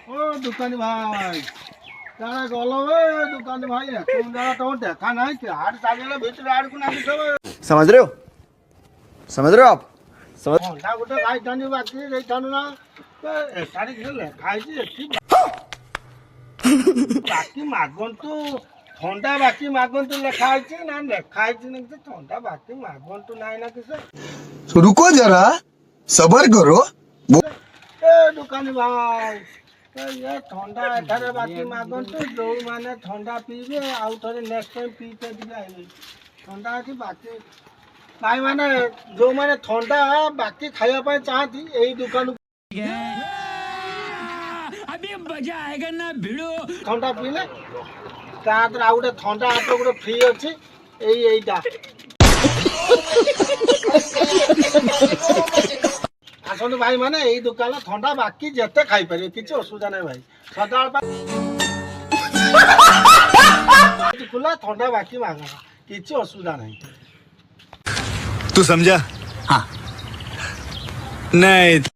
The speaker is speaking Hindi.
ओ दुकानी भाई तारा गलो ए दुकानी भाई तुम जरा तो देखा नहीं कि हाड़ सागेला भीतर हाड़ को नाकी सब समझ रहे हो आप समझ होंडा गोटे खाई थानी बाकी रे थानु ना एटारी खेले खाई छी एठी बाकी मागंतु थंडा बाकी मागंतु लेखा आइछि ना लेखा आइछि ना कि थंडा बाकी मागंतु नाही ना किसे रुको जरा सबर करो ए दुकानी भाई ये थंडा एठारे बाकी मागंतु जो माने थंडा पीबे आउ थरे नेक्स्ट टाइम पीते दिया थंडा अछि बाकी भाई माने जो माने थंडा बाकी खाया पाए चाहती एही दुकान अभी मजा आएगा ना भिड़ो थंडा पीले तातर आउ गोटे थंडा हाथ गोटे फ्री अछि एईटा आसनु भाई माने एई दुकान थंडा बाकी जेते खाई परियो किछ असुविधा नै भाई सदाळ खुला थंडा बाकी मांगा किछ असुविधा नै तू समझा हाँ नहीं